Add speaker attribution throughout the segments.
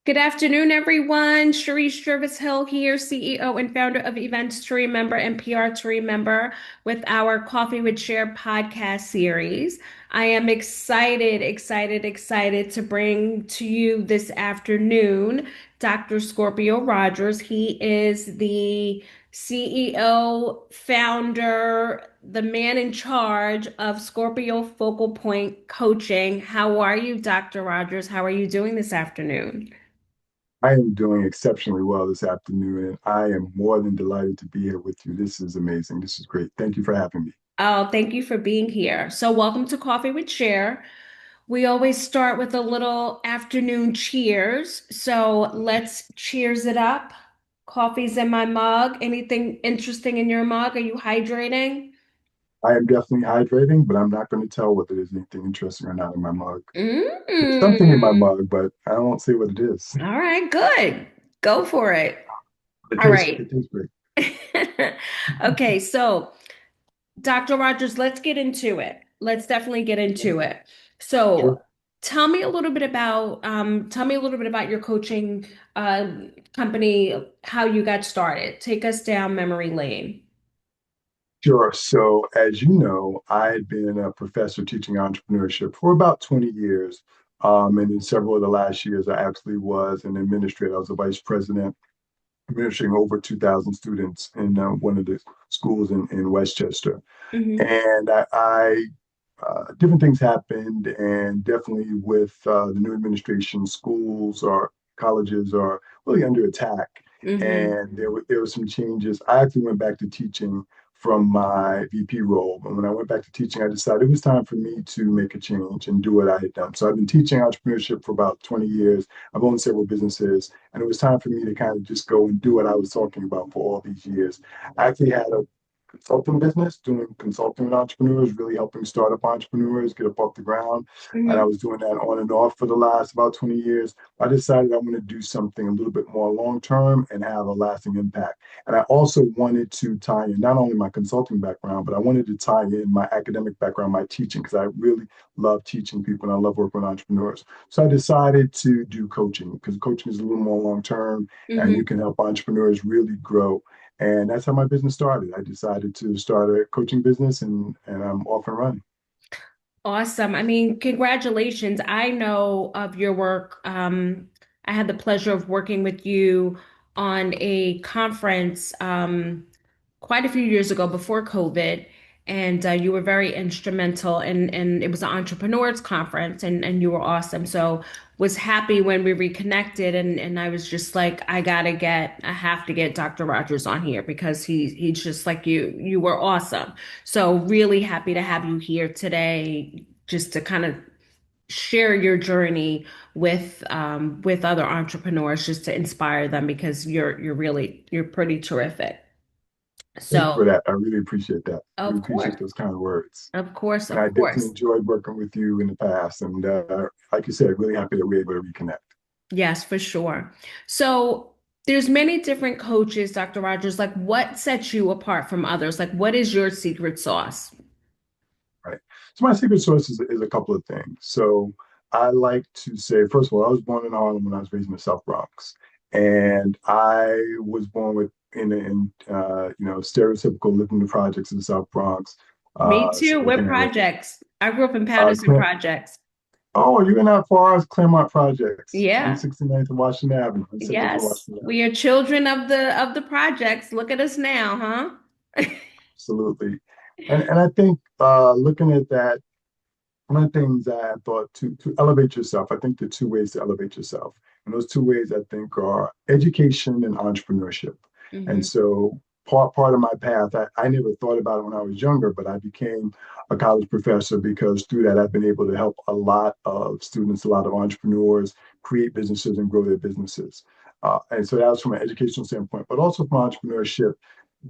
Speaker 1: Good afternoon, everyone. Sharice Jervis Hill here, CEO and founder of Events to Remember and PR to Remember with our Coffee with Cher podcast series. I am excited to bring to you this afternoon Dr. Scorpio Rogers. He is the CEO, founder, the man in charge of Scorpio Focal Point Coaching. How are you, Dr. Rogers? How are you doing this afternoon?
Speaker 2: I am doing exceptionally well this afternoon, and I am more than delighted to be here with you. This is amazing. This is great. Thank you for having me.
Speaker 1: Oh, thank you for being here. So, welcome to Coffee with Cher. We always start with a little afternoon cheers. So, let's cheers it up. Coffee's in my mug. Anything interesting in your mug? Are you hydrating?
Speaker 2: I am definitely hydrating, but I'm not going to tell whether there's anything interesting or not in my mug. There's something in my
Speaker 1: Mm.
Speaker 2: mug, but I won't say what it is.
Speaker 1: All right, good. Go for it.
Speaker 2: It
Speaker 1: All
Speaker 2: tastes
Speaker 1: right.
Speaker 2: it tastes great.
Speaker 1: Okay, so Dr. Rogers, let's get into it. Let's definitely get into it. So,
Speaker 2: Sure.
Speaker 1: tell me a little bit about your coaching company, how you got started. Take us down memory lane.
Speaker 2: Sure. So, as you know, I had been a professor teaching entrepreneurship for about 20 years. And in several of the last years, I actually was an administrator. I was a vice president administering over 2,000 students in one of the schools in Westchester.
Speaker 1: Hmm.
Speaker 2: And different things happened, and definitely with the new administration, schools or colleges are really under attack.
Speaker 1: Hmm.
Speaker 2: And there were some changes. I actually went back to teaching from my VP role. And when I went back to teaching, I decided it was time for me to make a change and do what I had done. So I've been teaching entrepreneurship for about 20 years. I've owned several businesses, and it was time for me to kind of just go and do what I was talking about for all these years. I actually had a consulting business, doing consulting with entrepreneurs, really helping startup entrepreneurs get up off the ground. And I
Speaker 1: Hmm.
Speaker 2: was doing that on and off for the last about 20 years. I decided I want to do something a little bit more long term and have a lasting impact. And I also wanted to tie in not only my consulting background, but I wanted to tie in my academic background, my teaching, because I really love teaching people and I love working with entrepreneurs. So I decided to do coaching because coaching is a little more long term and you
Speaker 1: Hmm.
Speaker 2: can help entrepreneurs really grow. And that's how my business started. I decided to start a coaching business and I'm off and running.
Speaker 1: Awesome. I mean, congratulations. I know of your work. I had the pleasure of working with you on a conference quite a few years ago before COVID, and you were very instrumental. And it was an entrepreneurs conference, and you were awesome. So was happy when we reconnected, and I was just like, I have to get Dr. Rogers on here because he's just like you. You were awesome. So really happy to have you here today, just to kind of share your journey with other entrepreneurs, just to inspire them because you're pretty terrific.
Speaker 2: Thank you for
Speaker 1: So
Speaker 2: that. I really appreciate that. Really
Speaker 1: of course,
Speaker 2: appreciate those kind of words.
Speaker 1: of course,
Speaker 2: And
Speaker 1: of
Speaker 2: I definitely
Speaker 1: course.
Speaker 2: enjoyed working with you in the past. And like you said, really happy that we were able to reconnect.
Speaker 1: Yes, for sure. So there's many different coaches, Dr. Rogers. Like, what sets you apart from others? Like, what is your secret sauce?
Speaker 2: Right. So my secret sauce is a couple of things. So I like to say, first of all, I was born in Harlem when I was raised in the South Bronx, and I was born with stereotypical living in the projects of the South Bronx.
Speaker 1: Me too. What
Speaker 2: Working at
Speaker 1: projects? I grew up in
Speaker 2: a
Speaker 1: Patterson Projects.
Speaker 2: oh, you're not far as Claremont Projects,
Speaker 1: Yeah.
Speaker 2: 169th and Washington Avenue, 170th and
Speaker 1: Yes.
Speaker 2: Washington
Speaker 1: We are children of the projects. Look at us now, huh?
Speaker 2: Absolutely. And I think looking at that, one of the things I thought to elevate yourself, I think the two ways to elevate yourself. And those two ways I think are education and entrepreneurship. And
Speaker 1: Hmm.
Speaker 2: so part of my path, I never thought about it when I was younger, but I became a college professor because through that I've been able to help a lot of students, a lot of entrepreneurs create businesses and grow their businesses. And so that was from an educational standpoint, but also from entrepreneurship,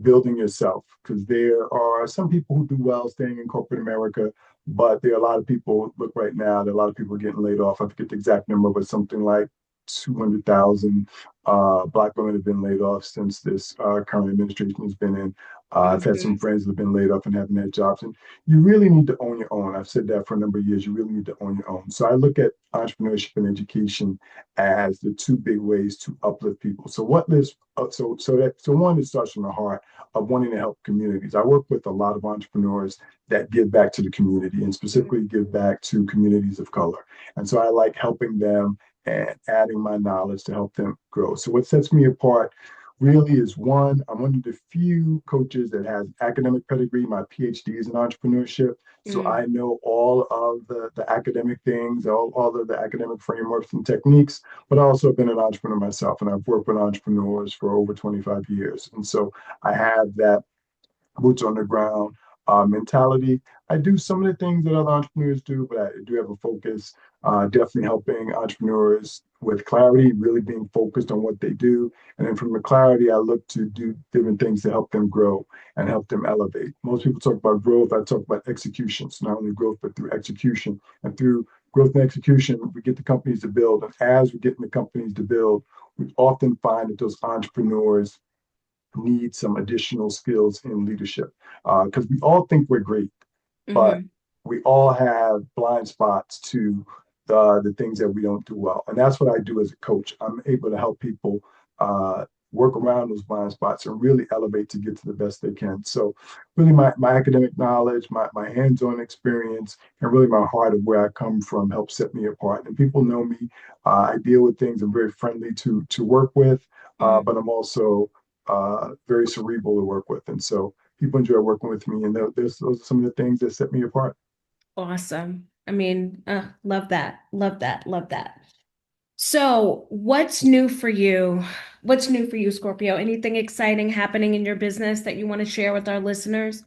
Speaker 2: building yourself, because there are some people who do well staying in corporate America, but there are a lot of people, look right now, there are a lot of people getting laid off. I forget the exact number, but something like 200,000 Black women have been laid off since this current administration has been in. I've had some
Speaker 1: Hmm.
Speaker 2: friends that have been laid off and haven't had jobs. And you really need to own your own. I've said that for a number of years. You really need to own your own. So I look at entrepreneurship and education as the two big ways to uplift people. So what lives so one, it starts from the heart of wanting to help communities. I work with a lot of entrepreneurs that give back to the community and specifically give back to communities of color. And so I like helping them and adding my knowledge to help them grow. So what sets me apart really is one, I'm one of the few coaches that has academic pedigree. My PhD is in entrepreneurship. So
Speaker 1: Mm.
Speaker 2: I know all of the academic things, all of the academic frameworks and techniques, but I also have been an entrepreneur myself, and I've worked with entrepreneurs for over 25 years. And so I have that boots on the ground mentality. I do some of the things that other entrepreneurs do, but I do have a focus, definitely helping entrepreneurs with clarity, really being focused on what they do. And then from the clarity, I look to do different things to help them grow and help them elevate. Most people talk about growth. I talk about execution. So not only growth, but through execution. And through growth and execution, we get the companies to build. And as we get the companies to build, we often find that those entrepreneurs need some additional skills in leadership because we all think we're great, but
Speaker 1: Hmm.
Speaker 2: we all have blind spots to the things that we don't do well. And that's what I do as a coach. I'm able to help people work around those blind spots and really elevate to get to the best they can. So really my academic knowledge, my hands-on experience, and really my heart of where I come from helps set me apart. And people know me. I deal with things. I'm very friendly to work with, but I'm also very cerebral to work with. And so people enjoy working with me. And those are some of the things that set me apart.
Speaker 1: Awesome. I mean, love that. Love that. Love that. So, what's new for you? What's new for you, Scorpio? Anything exciting happening in your business that you want to share with our listeners?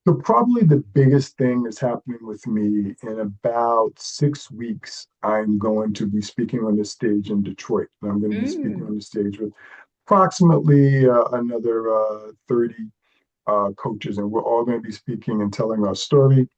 Speaker 2: So probably the biggest thing that's happening with me in about 6 weeks, I'm going to be speaking on the stage in Detroit. And I'm going to be speaking
Speaker 1: Mm.
Speaker 2: on the stage with approximately another 30 coaches, and we're all going to be speaking and telling our story.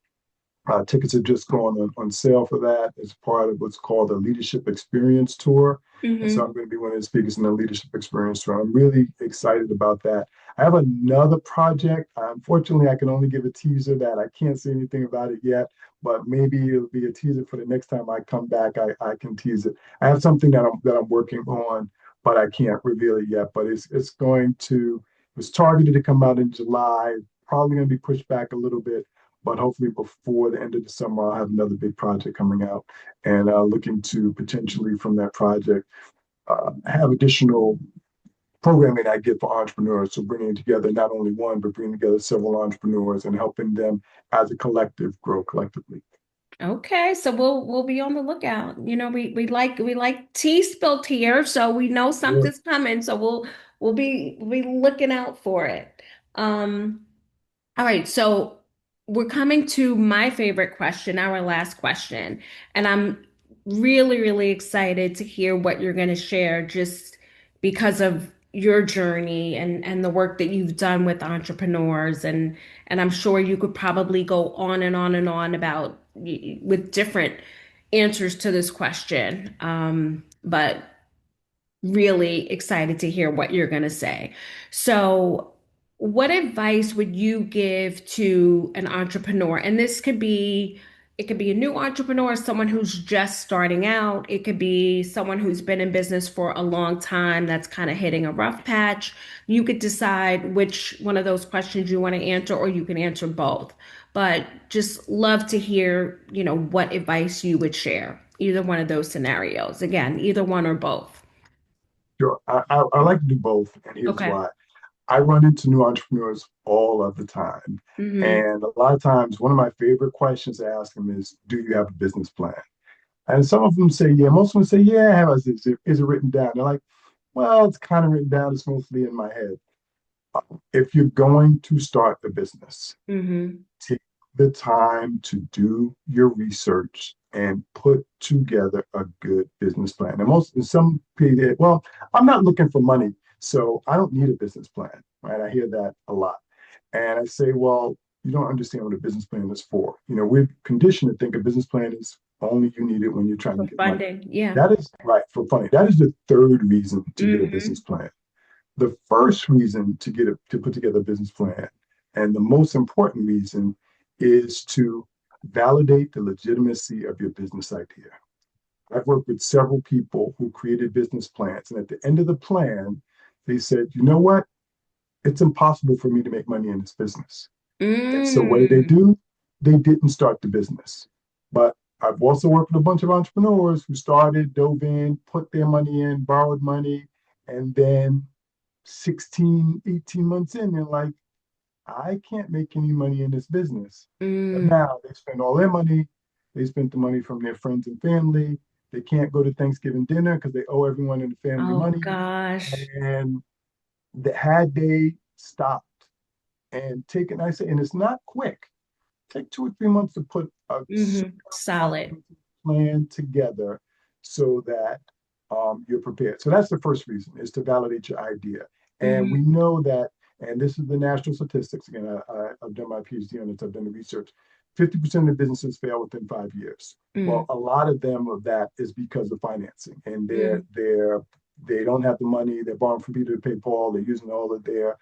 Speaker 2: Tickets have just gone on sale for that as part of what's called the Leadership Experience Tour. And so I'm
Speaker 1: Hmm.
Speaker 2: going to be one of the speakers in the Leadership Experience Tour. I'm really excited about that. I have another project. Unfortunately, I can only give a teaser that I can't say anything about it yet, but maybe it'll be a teaser for the next time I come back. I can tease it. I have something that I'm working on, but I can't reveal it yet. But it's going to, it's targeted to come out in July, probably going to be pushed back a little bit, but hopefully before the end of the summer, I'll have another big project coming out and looking to potentially from that project have additional programming I get for entrepreneurs. So bringing together not only one, but bringing together several entrepreneurs and helping them as a collective grow collectively.
Speaker 1: Okay, so we'll be on the lookout. You know, we like tea spilled here, so we know
Speaker 2: Sure.
Speaker 1: something's coming. So we'll be looking out for it. Um, All right, so we're coming to my favorite question, our last question. And I'm really, really excited to hear what you're going to share just because of your journey and the work that you've done with entrepreneurs. And I'm sure you could probably go on and on and on about with different answers to this question. But really excited to hear what you're going to say. So, what advice would you give to an entrepreneur? And this could be, it could be a new entrepreneur, someone who's just starting out. It could be someone who's been in business for a long time that's kind of hitting a rough patch. You could decide which one of those questions you want to answer, or you can answer both. But just love to hear, what advice you would share, either one of those scenarios. Again, either one or both.
Speaker 2: Sure. I like to do both, and here's
Speaker 1: Okay.
Speaker 2: why. I run into new entrepreneurs all of the time.
Speaker 1: Mm-hmm.
Speaker 2: And a lot of times, one of my favorite questions to ask them is, do you have a business plan? And some of them say, yeah. Most of them say, yeah, I have. I said, is it written down? They're like, well, it's kind of written down. It's mostly in my head. If you're going to start a business,
Speaker 1: Mm-hmm.
Speaker 2: take the time to do your research and put together a good business plan. And some people, well, I'm not looking for money, so I don't need a business plan, right? I hear that a lot. And I say, well, you don't understand what a business plan is for. We're conditioned to think a business plan is Only you need it when you're trying to
Speaker 1: For
Speaker 2: get money.
Speaker 1: funding. Yeah.
Speaker 2: That is right for funding. That is the third reason to get a business
Speaker 1: Hmm.
Speaker 2: plan. The first reason to put together a business plan, and the most important reason, is to validate the legitimacy of your business idea. I've worked with several people who created business plans, and at the end of the plan, they said, "You know what? It's impossible for me to make money in this business." And so what did they
Speaker 1: Mm.
Speaker 2: do? They didn't start the business. But I've also worked with a bunch of entrepreneurs who started, dove in, put their money in, borrowed money, and then 16, 18 months in, they're like, I can't make any money in this business. But
Speaker 1: Mm.
Speaker 2: now they spend all their money. They spent the money from their friends and family. They can't go to Thanksgiving dinner because they owe everyone in the family
Speaker 1: Oh
Speaker 2: money.
Speaker 1: gosh.
Speaker 2: And had they stopped and taken, I say, and it's not quick, take 2 or 3 months to put a super
Speaker 1: Solid.
Speaker 2: comprehensive plan together so that you're prepared. So that's the first reason, is to validate your idea. And we
Speaker 1: Hmm.
Speaker 2: know that, and this is the national statistics. Again, I've done my PhD on it. I've done the research. 50% of businesses fail within 5 years. Well,
Speaker 1: Mm.
Speaker 2: a lot of them of that is because of financing, and
Speaker 1: Mm.
Speaker 2: they don't have the money. They're borrowing from Peter to pay Paul. They're using all of their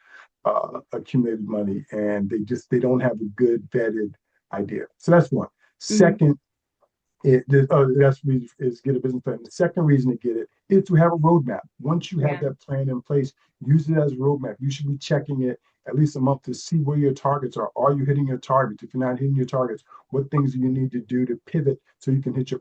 Speaker 2: accumulated money, and they don't have a good vetted idea. So that's one.
Speaker 1: Mm.
Speaker 2: Second, that's reason is get a business plan. The second reason to get it is to have a roadmap. Once you have
Speaker 1: Yeah.
Speaker 2: that plan in place, use it as a roadmap. You should be checking it at least a month to see where your targets are. Are you hitting your targets? If you're not hitting your targets, what things do you need to do to pivot so you can hit your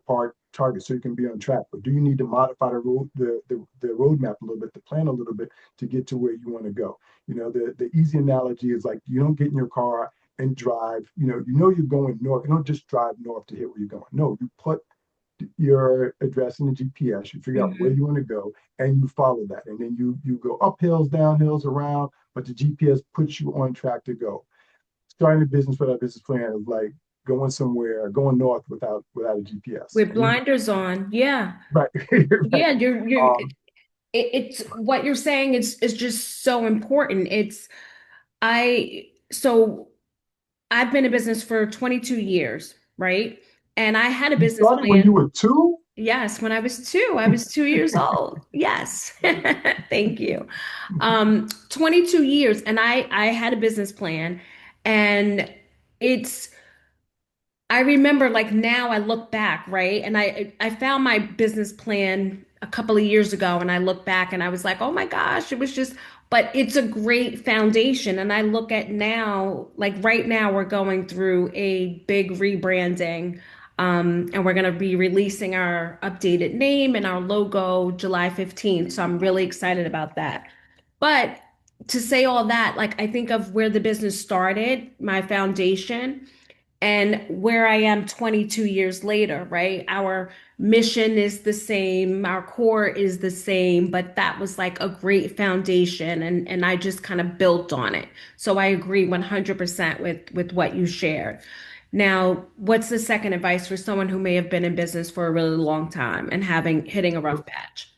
Speaker 2: target, so you can be on track? Or do you need to modify the roadmap a little bit, the plan a little bit to get to where you want to go? The easy analogy is like you don't get in your car and drive. You're going north. You don't just drive north to hit where you're going. No, you put your address in the GPS. You figure out where
Speaker 1: Hmm.
Speaker 2: you want to go, and you follow that. And then you go up hills, down hills, around. But the GPS puts you on track to go. Starting a business without a business plan is like going somewhere, going north without a GPS.
Speaker 1: With
Speaker 2: And you
Speaker 1: blinders on. Yeah.
Speaker 2: right, right.
Speaker 1: Yeah,
Speaker 2: Um,
Speaker 1: it's what you're saying is just so important. So I've been in business for 22 years, right? And I had a
Speaker 2: you
Speaker 1: business
Speaker 2: started when
Speaker 1: plan.
Speaker 2: you were two.
Speaker 1: Yes, when I was two, I was 2 years old. Yes. Thank you. 22 years, and I had a business plan, and it's I remember, like, now I look back, right? And I found my business plan a couple of years ago, and I look back and I was like, "Oh my gosh, it was just," but it's a great foundation. And I look at now, like right now we're going through a big rebranding. And we're going to be releasing our updated name and our logo July 15th. So I'm really excited about that. But to say all that, like, I think of where the business started, my foundation, and where I am 22 years later, right? Our mission is the same, our core is the same, but that was like a great foundation, and I just kind of built on it. So I agree 100% with what you shared. Now, what's the second advice for someone who may have been in business for a really long time and having hitting a rough patch?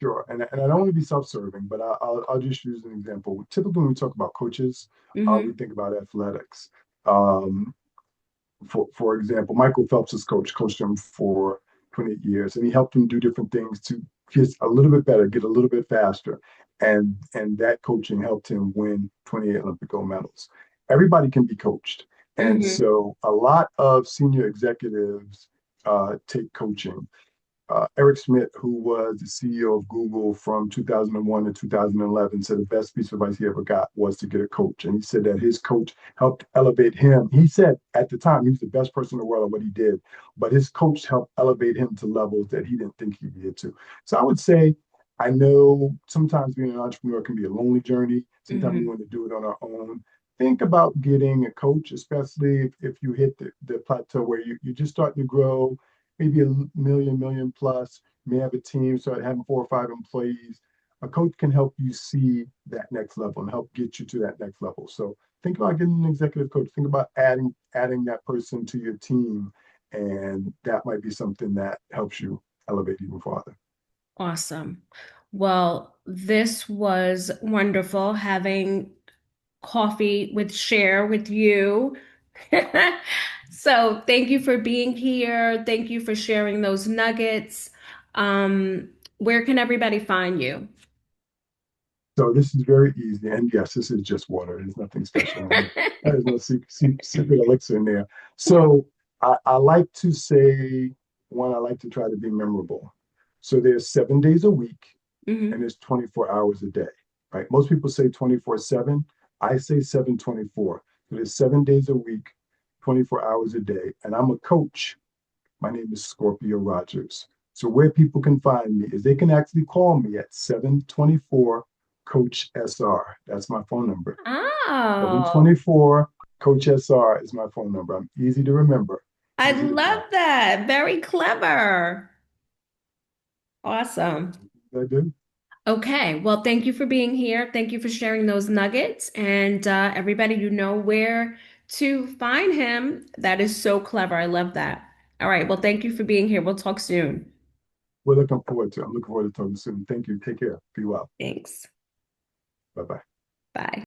Speaker 2: Sure, and I don't want to be self-serving, but I'll just use an example. Typically, when we talk about coaches, we
Speaker 1: Mm-hmm.
Speaker 2: think about athletics. Um, for example, Michael Phelps' coached him for 28 years, and he helped him do different things to get a little bit better, get a little bit faster, and that coaching helped him win 28 Olympic gold medals. Everybody can be coached, and
Speaker 1: Mm-hmm.
Speaker 2: so a lot of senior executives take coaching. Eric Schmidt, who was the CEO of Google from 2001 to 2011, said the best piece of advice he ever got was to get a coach. And he said that his coach helped elevate him. He said at the time he was the best person in the world at what he did, but his coach helped elevate him to levels that he didn't think he'd get to. So I would say, I know sometimes being an entrepreneur can be a lonely journey. Sometimes we
Speaker 1: Mm-hmm.
Speaker 2: want to do it on our own. Think about getting a coach, especially if you hit the plateau where you're just starting to grow, maybe a million plus, you may have a team, start having 4 or 5 employees. A coach can help you see that next level and help get you to that next level. So think about getting an executive coach. Think about adding that person to your team, and that might be something that helps you elevate even farther.
Speaker 1: Awesome. Well, this was wonderful having coffee with Cher with you. So thank you for being here. Thank you for sharing those nuggets. Um, where can everybody find you?
Speaker 2: So this is very easy. And yes, this is just water. There's nothing special in it. There's no secret elixir in there. So I like to say, one, I like to try to be memorable. So there's 7 days a week and
Speaker 1: Hmm.
Speaker 2: there's 24 hours a day, right? Most people say 24/7. I say 7/24. So there's 7 days a week, 24 hours a day. And I'm a coach. My name is Scorpio Rogers. So where people can find me is they can actually call me at 724 Coach SR. That's my phone number.
Speaker 1: Oh,
Speaker 2: 724 Coach SR is my phone number. I'm easy to remember,
Speaker 1: I
Speaker 2: easy to
Speaker 1: love
Speaker 2: find.
Speaker 1: that. Very clever. Awesome.
Speaker 2: I do.
Speaker 1: Okay. Well, thank you for being here. Thank you for sharing those nuggets. And everybody, you know where to find him. That is so clever. I love that. All right. Well, thank you for being here. We'll talk soon.
Speaker 2: We're looking forward to it. I'm looking forward to talking soon. Thank you. Take care. Be well.
Speaker 1: Thanks.
Speaker 2: Bye bye.
Speaker 1: Bye.